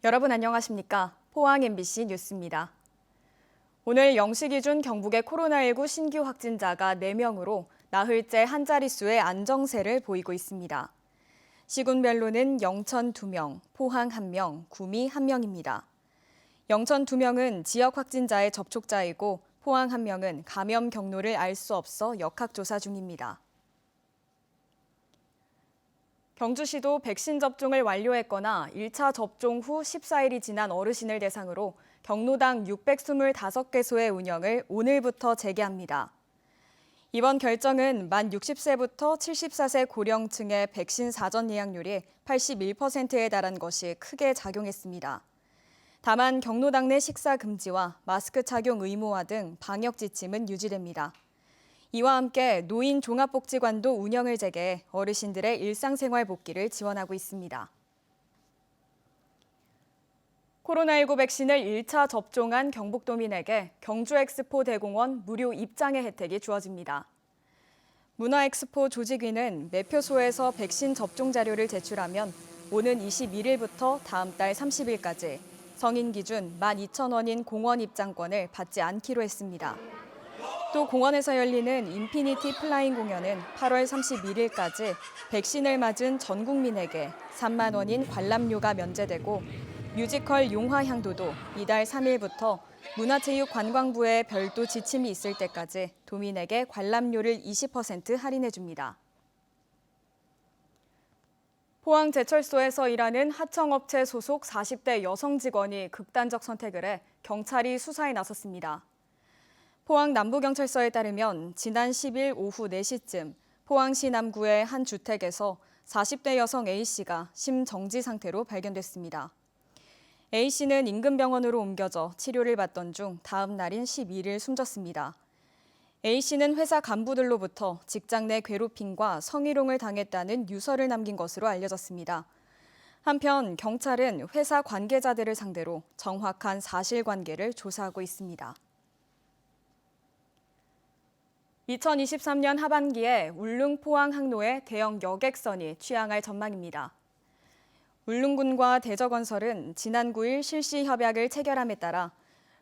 여러분 안녕하십니까? 포항 MBC 뉴스입니다. 오늘 0시 기준 경북의 코로나19 신규 확진자가 4명으로 나흘째 한 자릿수의 안정세를 보이고 있습니다. 시군별로는 영천 2명, 포항 1명, 구미 1명입니다. 영천 2명은 지역 확진자의 접촉자이고 포항 1명은 감염 경로를 알 수 없어 역학조사 중입니다. 경주시도 백신 접종을 완료했거나 1차 접종 후 14일이 지난 어르신을 대상으로 경로당 625개소의 운영을 오늘부터 재개합니다. 이번 결정은 만 60세부터 74세 고령층의 백신 사전 예약률이 81%에 달한 것이 크게 작용했습니다. 다만 경로당 내 식사 금지와 마스크 착용 의무화 등 방역 지침은 유지됩니다. 이와 함께 노인 종합복지관도 운영을 재개해 어르신들의 일상생활 복귀를 지원하고 있습니다. 코로나19 백신을 1차 접종한 경북도민에게 경주엑스포 대공원 무료 입장의 혜택이 주어집니다. 문화엑스포 조직위는 매표소에서 백신 접종 자료를 제출하면 오는 21일부터 다음 달 30일까지 성인 기준 12,000원인 공원 입장권을 받지 않기로 했습니다. 또 공원에서 열리는 인피니티 플라잉 공연은 8월 31일까지 백신을 맞은 전 국민에게 3만 원인 관람료가 면제되고 뮤지컬 용화향도도 이달 3일부터 문화체육관광부의 별도 지침이 있을 때까지 도민에게 관람료를 20% 할인해 줍니다. 포항제철소에서 일하는 하청업체 소속 40대 여성 직원이 극단적 선택을 해 경찰이 수사에 나섰습니다. 포항 남부경찰서에 따르면 지난 10일 오후 4시쯤 포항시 남구의 한 주택에서 40대 여성 A씨가 심정지 상태로 발견됐습니다. A씨는 인근 병원으로 옮겨져 치료를 받던 중 다음 날인 11일 숨졌습니다. A씨는 회사 간부들로부터 직장 내 괴롭힘과 성희롱을 당했다는 유서를 남긴 것으로 알려졌습니다. 한편 경찰은 회사 관계자들을 상대로 정확한 사실관계를 조사하고 있습니다. 2023년 하반기에 울릉 포항 항로에 대형 여객선이 취항할 전망입니다. 울릉군과 대저건설은 지난 9일 실시 협약을 체결함에 따라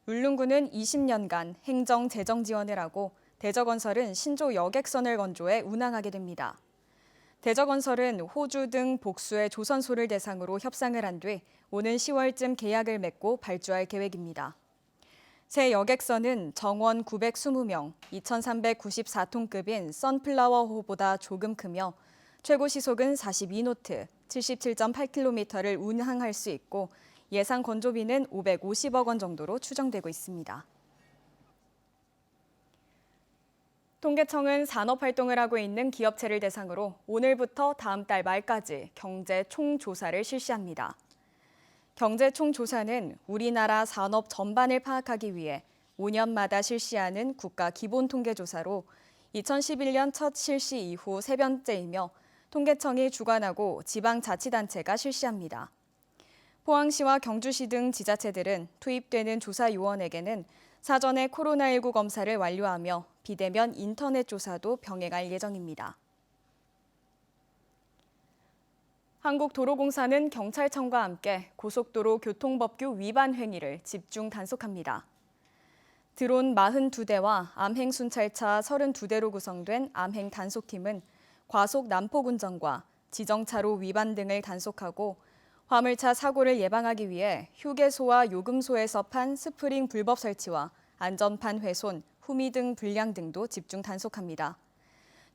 울릉군은 20년간 행정 재정 지원을 하고 대저건설은 신조 여객선을 건조해 운항하게 됩니다. 대저건설은 호주 등 복수의 조선소를 대상으로 협상을 한 뒤 오는 10월쯤 계약을 맺고 발주할 계획입니다. 새 여객선은 정원 920명, 2,394톤급인 선플라워호보다 조금 크며 최고 시속은 42노트, 77.8km를 운항할 수 있고 예상 건조비는 550억 원 정도로 추정되고 있습니다. 통계청은 산업활동을 하고 있는 기업체를 대상으로 오늘부터 다음 달 말까지 경제 총조사를 실시합니다. 경제 총조사는 우리나라 산업 전반을 파악하기 위해 5년마다 실시하는 국가 기본통계조사로 2011년 첫 실시 이후 세 번째이며 통계청이 주관하고 지방자치단체가 실시합니다. 포항시와 경주시 등 지자체들은 투입되는 조사 요원에게는 사전에 코로나19 검사를 완료하며 비대면 인터넷 조사도 병행할 예정입니다. 한국도로공사는 경찰청과 함께 고속도로 교통법규 위반 행위를 집중 단속합니다. 드론 42대와 암행 순찰차 32대로 구성된 암행 단속팀은 과속 난폭 운전과 지정차로 위반 등을 단속하고 화물차 사고를 예방하기 위해 휴게소와 요금소에서 판 스프링 불법 설치와 안전판 훼손, 후미 등 불량 등도 집중 단속합니다.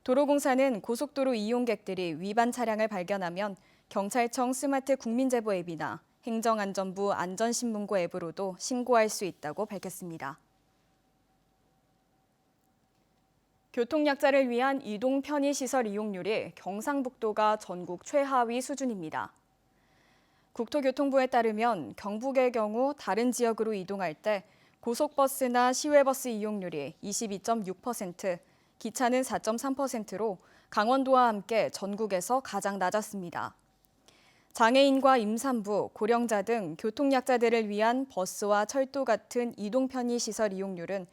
도로공사는 고속도로 이용객들이 위반 차량을 발견하면 경찰청 스마트 국민제보 앱이나 행정안전부 안전신문고 앱으로도 신고할 수 있다고 밝혔습니다. 교통약자를 위한 이동 편의시설 이용률이 경상북도가 전국 최하위 수준입니다. 국토교통부에 따르면 경북의 경우 다른 지역으로 이동할 때 고속버스나 시외버스 이용률이 22.6%, 기차는 4.3%로 강원도와 함께 전국에서 가장 낮았습니다. 장애인과 임산부, 고령자 등 교통약자들을 위한 버스와 철도 같은 이동 편의시설 이용률은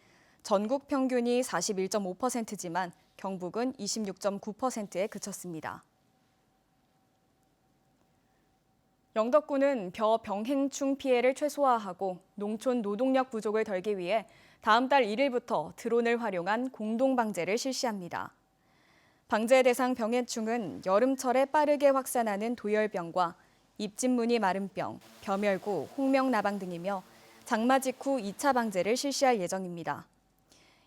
전국 평균이 41.5%지만 경북은 26.9%에 그쳤습니다. 영덕군은 벼 병행충 피해를 최소화하고 농촌 노동력 부족을 덜기 위해 다음 달 1일부터 드론을 활용한 공동방제를 실시합니다. 방제 대상 병해충은 여름철에 빠르게 확산하는 도열병과 잎진무늬 마름병, 벼멸구, 홍명나방 등이며 장마 직후 2차 방제를 실시할 예정입니다.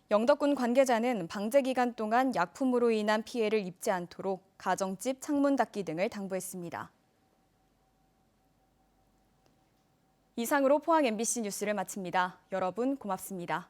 영덕군 관계자는 방제 기간 동안 약품으로 인한 피해를 입지 않도록 가정집 창문 닫기 등을 당부했습니다. 이상으로 포항 MBC 뉴스를 마칩니다. 여러분 고맙습니다.